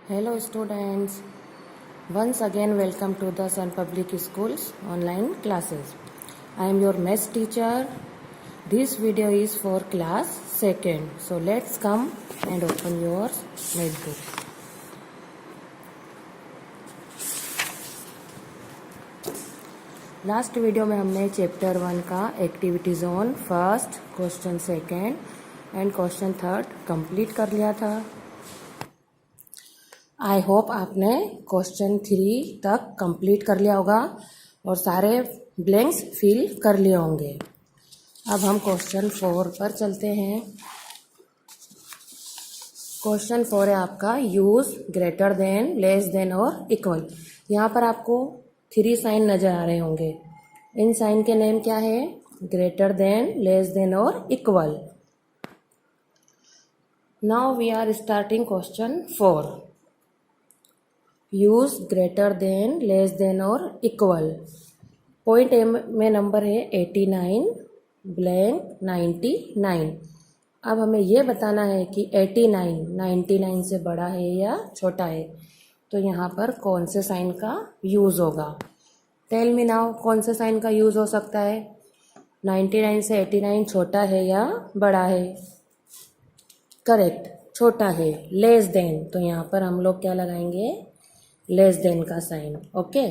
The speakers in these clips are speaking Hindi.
Hello students, once again welcome to the Sun Public Schools online classes. I am your maths teacher. This video is for class 2nd. So let's come and open your math book. Last video में हमने चैप्टर 1 का activity zone first, question second and question third complete कर लिया था. आई होप आपने क्वेश्चन 3 तक कंप्लीट कर लिया होगा और सारे ब्लैंक्स फिल कर लिए होंगे. अब हम क्वेश्चन 4 पर चलते हैं. क्वेश्चन 4 है आपका use greater than, less than और इक्वल. यहाँ पर आपको 3 साइन नजर आ रहे होंगे. इन साइन के नेम क्या है? ग्रेटर देन, लेस देन और equal. Now we are starting question 4. Use greater than, less than और इक्वल. पॉइंट ए में नंबर है 89 ब्लैंक 99. अब हमें यह बताना है कि 89 99 से बड़ा है या छोटा है. तो यहाँ पर कौन से साइन का यूज़ होगा? टेल मी नाउ, कौन से साइन का यूज़ हो सकता है? 99 से 89 छोटा है या बड़ा है? करेक्ट, छोटा है. लेस देन, तो यहाँ पर हम लोग क्या लगाएंगे? लेस देन का sign. Okay.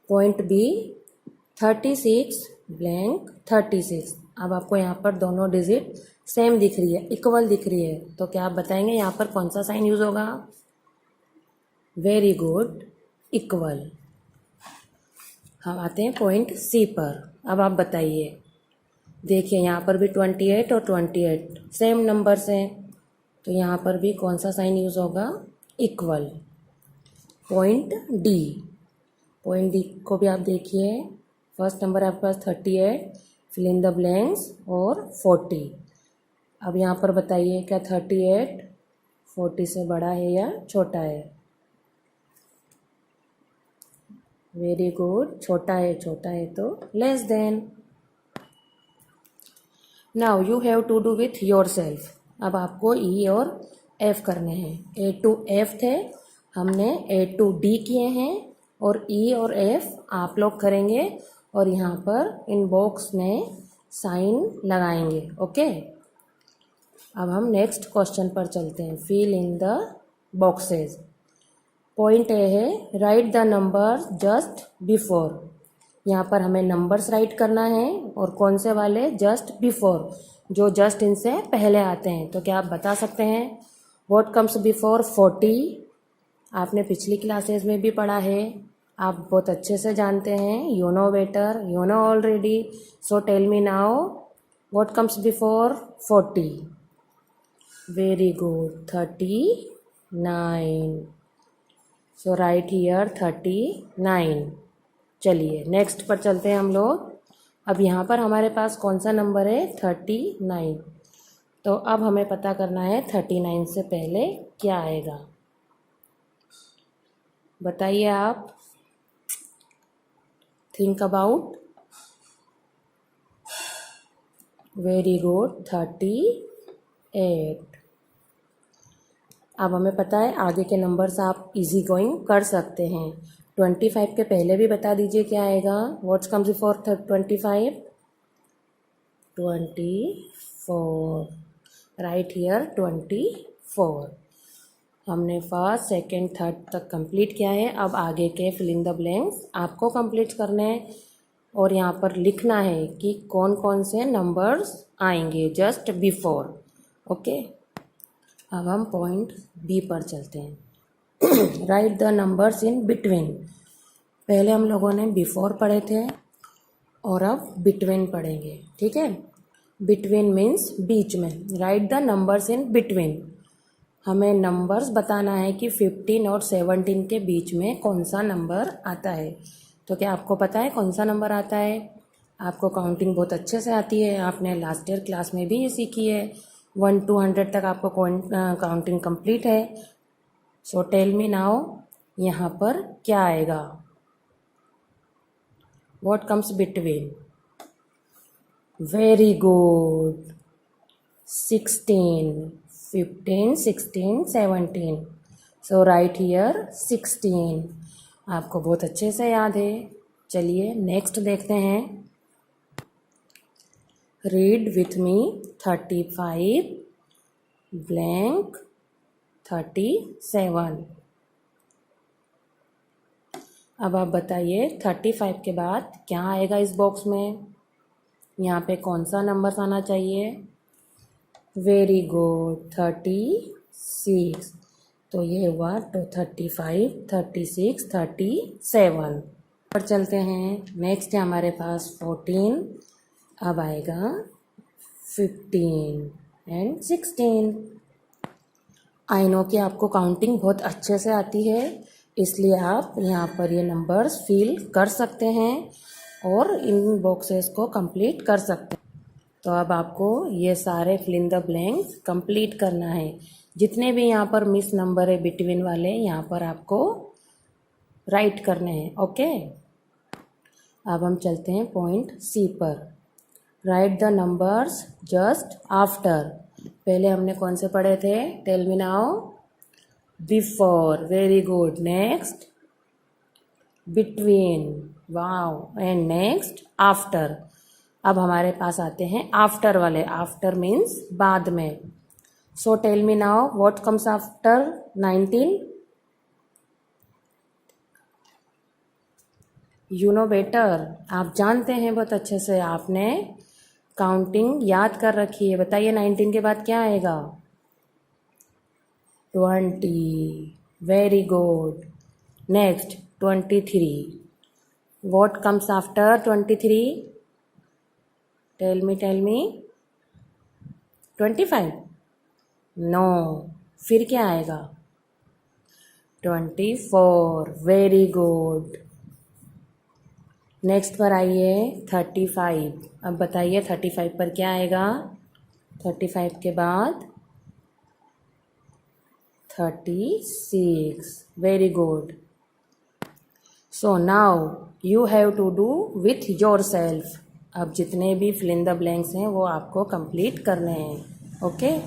Point B 36 blank 36. अब आपको यहाँ पर दोनों डिजिट सेम दिख रही है, इक्वल दिख रही है. तो क्या आप बताएंगे यहाँ पर कौन सा साइन यूज होगा? Very good, equal. हम आते हैं पॉइंट सी पर. अब आप बताइए. देखिए यहाँ पर भी 28 और 28 सेम नंबर्स हैं. तो यहाँ पर भी कौन सा साइन यूज होगा? Equal. Point D. Point D को भी आप देखिए. फर्स्ट नंबर आपके पास 38, फिल इन द ब्लैंक्स और 40. अब यहाँ पर बताइए क्या 38 40 से बड़ा है या छोटा है? वेरी गुड, छोटा है. छोटा है तो less than. Now you have to do with yourself. अब आपको ई और एफ करने हैं. ए टू एफ थे, हमने ए टू डी किए हैं और ई और एफ आप लोग करेंगे और यहाँ पर इन बॉक्स में साइन लगाएंगे. ओके. अब हम नेक्स्ट क्वेश्चन पर चलते हैं. Fill in the boxes. Point A है write the number just before. यहाँ पर हमें नंबर्स राइट करना है और कौन से वाले? जस्ट बिफोर, जो जस्ट इनसे पहले आते हैं. तो क्या आप बता सकते हैं व्हाट कम्स बिफोर 40? आपने पिछली क्लासेस में भी पढ़ा है, आप बहुत अच्छे से जानते हैं. You know better, you know already. So tell me now what comes before 40? Very good, 39. So right here 39. चलिए नेक्स्ट पर चलते हैं हम लोग. अब यहाँ पर हमारे पास कौन सा नंबर है? 39. तो अब हमें पता करना है 39 से पहले क्या आएगा. बताइए आप. Think about. Very good, 38. अब हमें पता है आगे के नंबर्स आप इजी गोइंग कर सकते हैं. 25 के पहले भी बता दीजिए क्या आएगा. What's comes before 25? 24. Right here 24. हमने फर्स्ट सेकेंड थर्ड तक कंप्लीट किया है. अब आगे के फिल इन द ब्लैंक्स आपको कंप्लीट करने हैं और यहाँ पर लिखना है कि कौन कौन से नंबर्स आएंगे जस्ट बिफोर. ओके. अब हम पॉइंट बी पर चलते हैं. Right the numbers in between. पहले हम लोगों ने बिफोर पढ़े थे और अब बिटवीन पढ़ेंगे. ठीक है. बिटवीन मीन्स बीच में. Right the numbers in between. हमें नंबर्स बताना है कि 15 और 17 के बीच में कौन सा नंबर आता है. तो क्या आपको पता है कौन सा नंबर आता है? आपको काउंटिंग बहुत अच्छे से आती है, आपने लास्ट ईयर क्लास में भी ये सीखी है. 1 to 100 तक आपको काउंटिंग कंप्लीट है. सो टेल मी नाउ यहाँ पर क्या आएगा? What comes between? Very good, 16, 15, 16, 17. So right here 16। आपको बहुत अच्छे से याद है। चलिए नेक्स्ट देखते हैं। Read with me 35 blank 37। अब आप बताइए 35 के बाद क्या आएगा इस बॉक्स में। यहाँ पे कौन सा नंबर आना चाहिए। Very good 36। तो ये हुआ तो 35 36 37 पर चलते हैं। नेक्स्ट है हमारे पास 14। अब आएगा 15 एंड 16। आई नो कि आपको काउंटिंग बहुत अच्छे से आती है, इसलिए आप यहाँ पर ये नंबर्स फिल कर सकते हैं और इन बॉक्सेस को कंप्लीट कर सकते हैं। तो अब आपको ये सारे fill in the blanks complete करना है। जितने भी यहाँ पर मिस नंबर है बिटवीन वाले, यहाँ पर आपको राइट करने हैं। ओके, अब हम चलते हैं पॉइंट सी पर। Write the numbers just after. पहले हमने कौन से पढ़े थे, tell me now. Before, very good. Next between, wow. And next after. अब हमारे पास आते हैं आफ्टर वाले। आफ्टर मीन्स बाद में। So tell me now what comes after 19। You know better, आप जानते हैं बहुत अच्छे से, आपने काउंटिंग याद कर रखी है। बताइए 19 के बाद क्या आएगा। 20, very good. Next 23। What comes after 23। Tell me 25। No, फिर क्या आएगा। 24, वेरी गुड। नेक्स्ट पर आइए 35। अब बताइए 35 पर क्या आएगा। 35 के बाद 36, very good. So now you have to do with yourself. अब जितने भी फिल इन द ब्लैंक्स हैं वो आपको कंप्लीट करने हैं। ओके,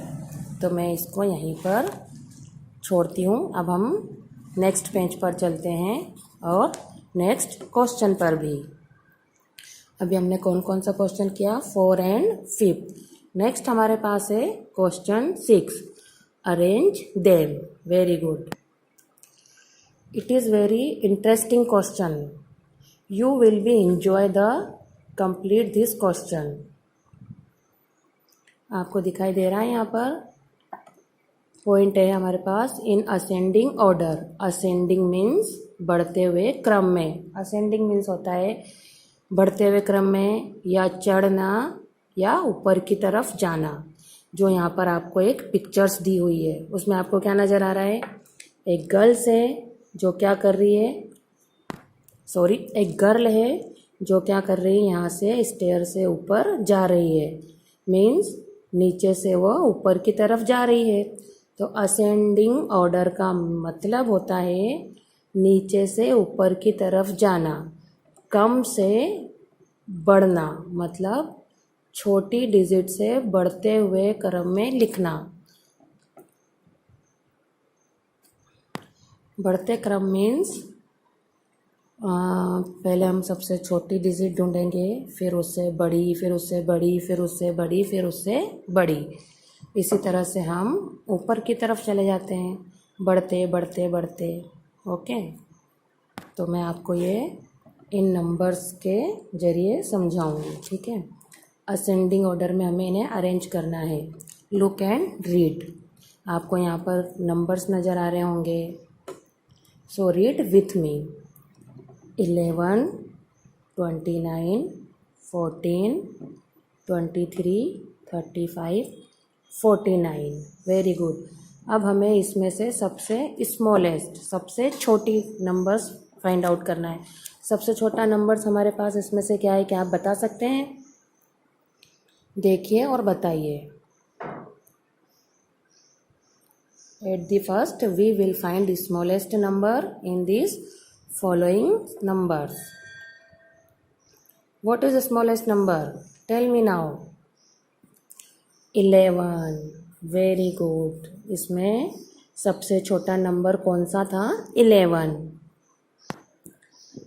तो मैं इसको यहीं पर छोड़ती हूँ। अब हम नेक्स्ट पेज पर चलते हैं और नेक्स्ट क्वेश्चन पर भी। अभी हमने कौन कौन सा क्वेश्चन किया, 4 एंड 5। नेक्स्ट हमारे पास है question 6। Arrange them, very good. It is very interesting question. You will be enjoy the complete this question. आपको दिखाई दे रहा है यहाँ पर पॉइंट है हमारे पास, in ascending order. Ascending means बढ़ते हुए क्रम में। असेंडिंग मीन्स होता है बढ़ते हुए क्रम में, या चढ़ना या ऊपर की तरफ जाना। जो यहाँ पर आपको एक पिक्चर्स दी हुई है उसमें आपको क्या नज़र आ रहा है। एक गर्ल्स है जो क्या कर रही है, सॉरी, एक गर्ल है जो क्या कर रही है, यहाँ से स्टेयर से ऊपर जा रही है। मीन्स नीचे से वो ऊपर की तरफ जा रही है। तो असेंडिंग ऑर्डर का मतलब होता है नीचे से ऊपर की तरफ जाना। कम से बढ़ना मतलब छोटी डिजिट से बढ़ते हुए क्रम में लिखना। बढ़ते क्रम मीन्स पहले हम सबसे छोटी डिजिट ढूंढेंगे, फिर उससे बड़ी, फिर उससे बड़ी, फिर उससे बड़ी, फिर उससे बड़ी। इसी तरह से हम ऊपर की तरफ चले जाते हैं, बढ़ते बढ़ते बढ़ते। ओके, तो मैं आपको ये इन नंबर्स के ज़रिए समझाऊंगी, ठीक है। असेंडिंग ऑर्डर में हमें इन्हें अरेंज करना है। Look and read. आपको यहाँ पर नंबर्स नज़र आ रहे होंगे, so read with me. 11, 29, 14, 23, 35, 49, very good. अब हमें इसमें से सबसे स्मॉलेस्ट, सबसे छोटी नंबर्स फाइंड आउट करना है। सबसे छोटा नंबर्स हमारे पास इसमें से क्या है, क्या आप बता सकते हैं। देखिए और बताइए। At the first we will find smallest number in this following numbers. What is the smallest number? Tell me now. 11, very good. इसमें सबसे छोटा नंबर कौन सा था? 11।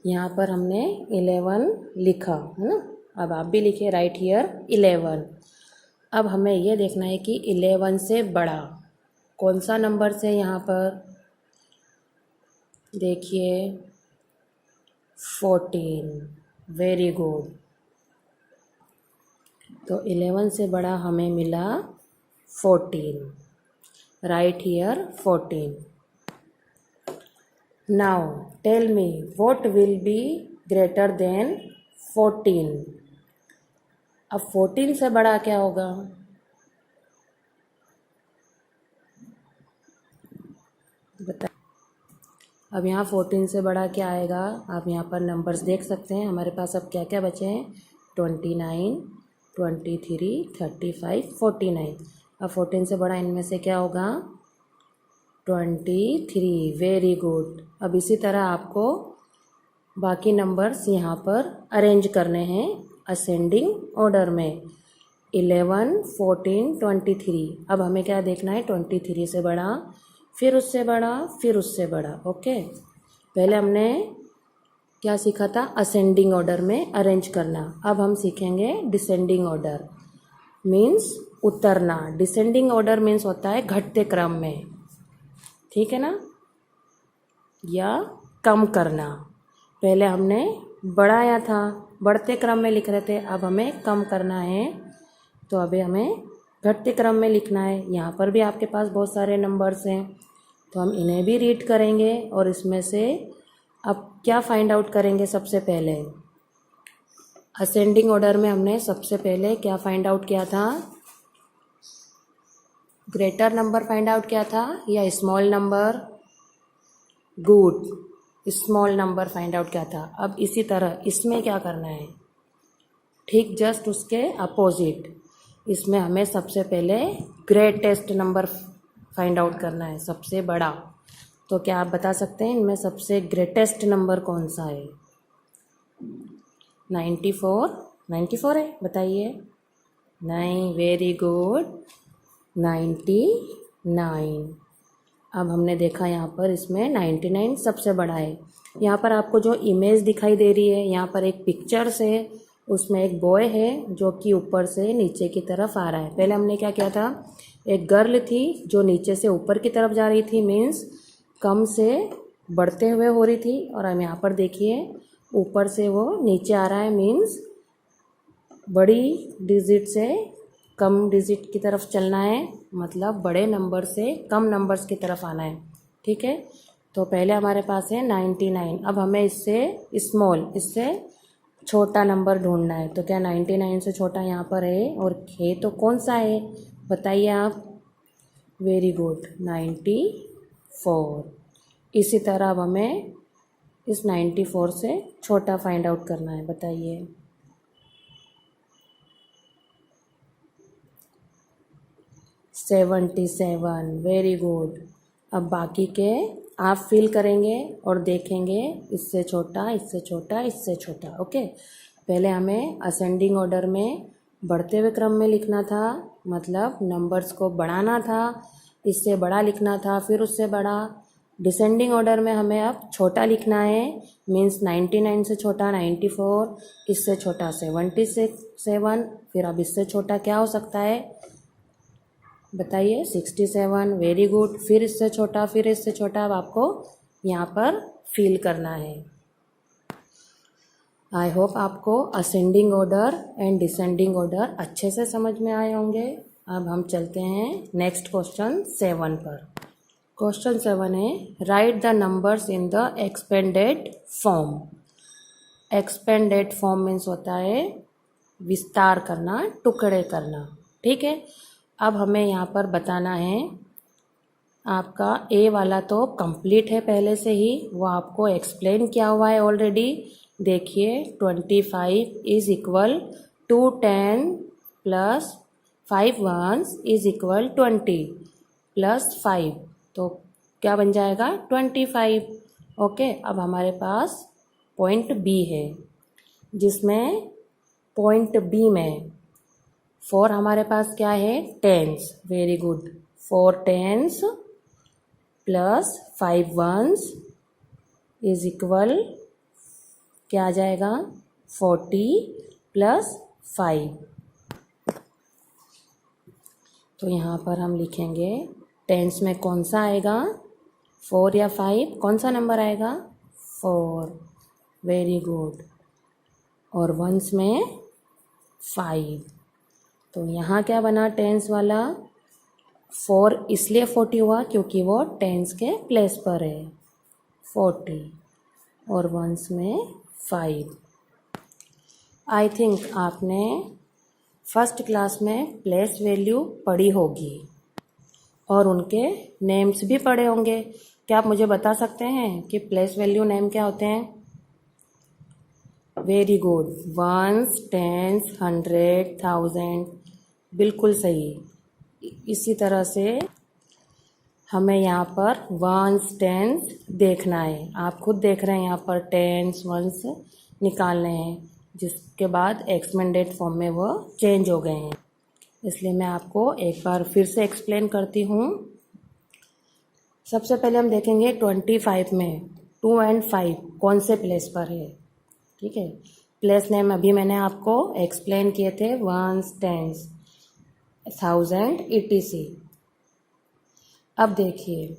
यहाँ पर हमने 11 लिखा है ना। अब आप भी लिखिए, राइट हियर 11। अब हमें ये देखना है कि 11 से बड़ा कौन सा नंबर से यहाँ पर देखिए 14। Very good. तो 11 से बड़ा हमें मिला 14। Right here 14। Now tell me what will be greater than 14। अब 14 से बड़ा क्या होगा? बता। अब यहाँ 14 से बड़ा क्या आएगा? आप यहाँ पर नंबर्स देख सकते हैं। हमारे पास अब क्या क्या बचे हैं? 29, 23, 35, 49। अब 14 से बड़ा इनमें से क्या होगा? 23। Very good. अब इसी तरह आपको बाकी नंबर्स यहाँ पर अरेंज करने हैं असेंडिंग ऑर्डर में। 11, 14, 23। अब हमें क्या देखना है? 23 से बड़ा, फिर उससे बड़ा, फिर उससे बड़ा। ओके, पहले हमने क्या सीखा था? असेंडिंग ऑर्डर में अरेंज करना। अब हम सीखेंगे डिसेंडिंग ऑर्डर, मीन्स उतरना। डिसेंडिंग ऑर्डर मीन्स होता है घटते क्रम में, ठीक है ना, या कम करना। पहले हमने बढ़ाया था, बढ़ते क्रम में लिख रहे थे, अब हमें कम करना है, तो अभी हमें घटते क्रम में लिखना है। यहाँ पर भी आपके पास बहुत सारे नंबर्स हैं, तो हम इन्हें भी रीड करेंगे और इसमें से अब क्या फाइंड आउट करेंगे? सबसे पहले असेंडिंग ऑर्डर में हमने सबसे पहले क्या फाइंड आउट किया था? ग्रेटर नंबर फाइंड आउट किया था या small number? Good, small number find out किया था। अब इसी तरह इसमें क्या करना है? ठीक जस्ट उसके अपोजिट, इसमें हमें सबसे पहले ग्रेटेस्ट नंबर फाइंड आउट करना है, सबसे बड़ा। तो क्या आप बता सकते हैं इनमें सबसे ग्रेटेस्ट नंबर कौन सा है? 94। 94 है, बताइए। नहीं, वेरी गुड, 99। अब हमने देखा यहाँ पर इसमें 99 सबसे बड़ा है। यहाँ पर आपको जो इमेज दिखाई दे रही है, यहाँ पर एक पिक्चर्स है, उसमें एक बॉय है जो कि ऊपर से नीचे की तरफ आ रहा है। पहले हमने क्या किया था? एक गर्ल थी जो नीचे से ऊपर की तरफ जा रही थी, मीन्स कम से बढ़ते हुए हो रही थी, और हम यहाँ पर देखिए ऊपर से वो नीचे आ रहा है, मीन्स बड़ी डिजिट से कम डिजिट की तरफ चलना है, मतलब बड़े नंबर से कम नंबर्स की तरफ आना है, ठीक है। तो पहले हमारे पास है 99। अब हमें इससे स्मॉल, इससे छोटा नंबर ढूंढना है। तो क्या 99 से छोटा यहाँ पर है? और है तो कौन सा है, बताइए आप। Very good, 94। इसी तरह अब हमें इस 94 से छोटा फाइंड आउट करना है, बताइए। 77। Very good. अब बाकी के आप फिल करेंगे और देखेंगे इससे छोटा, इससे छोटा, इससे छोटा। ओके, पहले हमें असेंडिंग ऑर्डर में बढ़ते हुए क्रम में लिखना था, मतलब नंबर्स को बढ़ाना था, इससे बड़ा लिखना था, फिर उससे बड़ा। डिसेंडिंग ऑर्डर में हमें अब छोटा लिखना है, मीन्स 99 से छोटा 94, इससे छोटा 77, फिर अब इससे छोटा क्या हो सकता है, बताइए। 67। Very good. फिर इससे छोटा, फिर इससे छोटा। अब आपको यहाँ पर फिल करना है। आई होप आपको ascending order and descending order अच्छे से समझ में आए होंगे। अब हम चलते हैं नेक्स्ट क्वेश्चन 7 पर। क्वेश्चन 7 है, write the numbers in the expanded form. Expanded form means होता है विस्तार करना, टुकड़े करना, ठीक है। अब हमें यहाँ पर बताना है, आपका ए वाला तो कंप्लीट है पहले से ही, वो आपको एक्सप्लेन किया हुआ है ऑलरेडी। देखिए 25 is equal to 10 plus 5 ones is equal 20 plus 5, तो क्या बन जाएगा 25। ओके, अब हमारे पास पॉइंट बी है, जिसमें पॉइंट बी में 4 हमारे पास क्या है, tens. Very good, 4 tens plus 5 ones is equal क्या आ जाएगा 40 प्लस 5। तो यहाँ पर हम लिखेंगे टेंस में कौन सा आएगा 4 या 5, कौन सा नंबर आएगा 4। Very good. और वंस में 5। तो यहाँ क्या बना टेंस वाला 4 इसलिए 40 हुआ क्योंकि वो टेंस के प्लेस पर है 40 और वंस में 5। आई थिंक आपने फर्स्ट क्लास में प्लेस वैल्यू पढ़ी होगी और उनके नेम्स भी पढ़े होंगे। क्या आप मुझे बता सकते हैं कि प्लेस वैल्यू नेम क्या होते हैं? वेरी गुड, वंस, टेंस, 100, 1000, बिल्कुल सही। इसी तरह से हमें यहाँ पर वंस टेंस देखना है। आप खुद देख रहे हैं यहाँ पर टेंस वंस निकालने हैं, जिसके बाद एक्सपेंडेड फॉर्म में वो चेंज हो गए हैं। इसलिए मैं आपको एक बार फिर से एक्सप्लेन करती हूँ। सबसे पहले हम देखेंगे 25 में 2 और 5 कौन से प्लेस पर है। ठीक है, प्लेस नेम अभी मैंने आपको एक्सप्लेन किए थे, वंस, टेंस, 1000 etc। अब देखिए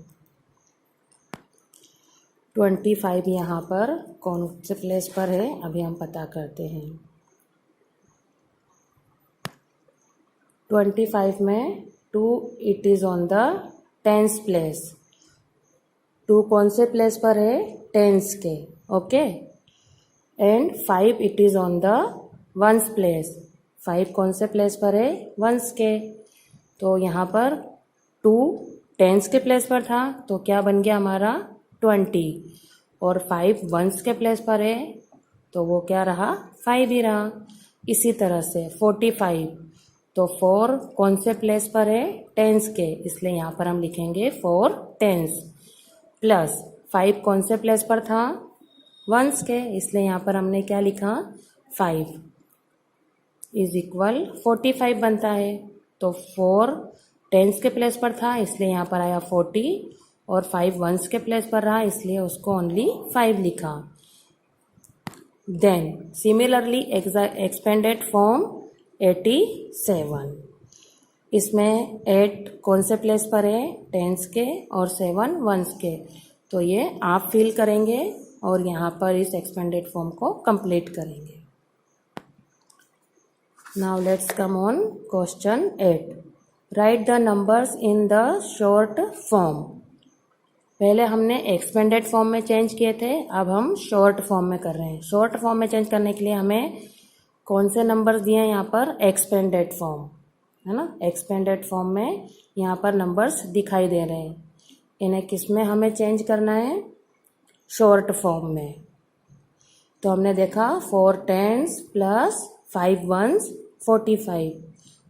25 यहाँ पर कौन से प्लेस पर है, अभी हम पता करते हैं। 25 में 2 it is on the tens place. 2 कौन से प्लेस पर है? टेंस के। Okay. And 5 it is on the ones place. 5 कौन से प्लेस पर है? वंस के। तो यहाँ पर 2 टेंस के प्लेस पर था तो क्या बन गया हमारा 20, और 5 वंस के प्लेस पर है तो वो क्या रहा 5 ही रहा। इसी तरह से 45 तो 4 कौन से प्लेस पर है? टेंस के, इसलिए यहाँ पर हम लिखेंगे 4 टेंस, प्लस 5 कौन से प्लेस पर था? वंस के, इसलिए यहाँ पर हमने क्या लिखा 5 इज इक्वल 45 बनता है। तो 4 टेंस के प्लेस पर था इसलिए यहाँ पर आया 40, और 5 वंस के प्लेस पर रहा इसलिए उसको ओनली 5 लिखा। देन सिमिलरली एक्सपेंडेड फॉर्म 87, इसमें 8 कौन से प्लेस पर है? टेंस के, और 7 वंस के। तो ये आप फिल करेंगे और यहाँ पर इस एक्सपेंडेड फॉर्म को कंप्लीट करेंगे। Now let's come on question 8। Right the numbers in the short form. पहले हमने एक्सपेंडेड फॉर्म में चेंज किए थे, अब हम शॉर्ट फॉर्म में कर रहे हैं। शॉर्ट फॉर्म में चेंज करने के लिए हमें कौन से नंबर्स दिए हैं? यहाँ पर एक्सपेंडेड फॉर्म है ना। एक्सपेंडेड फॉर्म में यहाँ पर नंबर्स दिखाई दे रहे हैं, इन्हें किस में हमें चेंज करना है? शॉर्ट फॉर्म में। तो हमने देखा 4 tens plus 5 ones 45।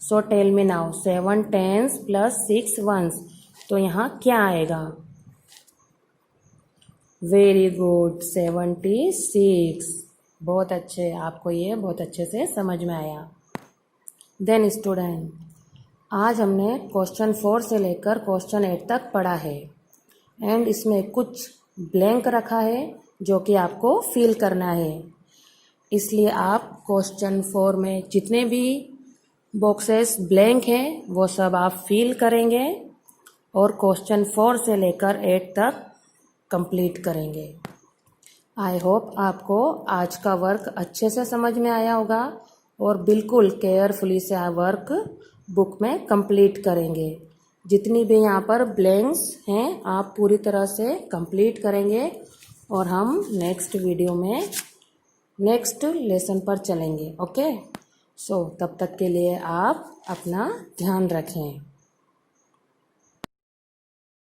So tell me now 7 tens plus 6 ones, तो यहाँ क्या आएगा? Very good, 76। बहुत अच्छे, आपको ये बहुत अच्छे से समझ में आया। देन स्टूडेंट, आज हमने क्वेश्चन 4 से लेकर क्वेश्चन 8 तक पढ़ा है, एंड इसमें कुछ ब्लैंक रखा है जो कि आपको फिल करना है। इसलिए आप क्वेश्चन 4 में जितने भी बॉक्सेस ब्लैंक हैं वो सब आप फिल करेंगे और क्वेश्चन 4 से लेकर 8 तक कंप्लीट करेंगे। आई होप आपको आज का वर्क अच्छे से समझ में आया होगा और बिल्कुल केयरफुली से आप वर्क बुक में कंप्लीट करेंगे। जितनी भी यहाँ पर ब्लैंक्स हैं आप पूरी तरह से कंप्लीट करेंगे और हम नेक्स्ट वीडियो में नेक्स्ट लेसन पर चलेंगे। ओके, सो तब तक के लिए आप अपना ध्यान रखें।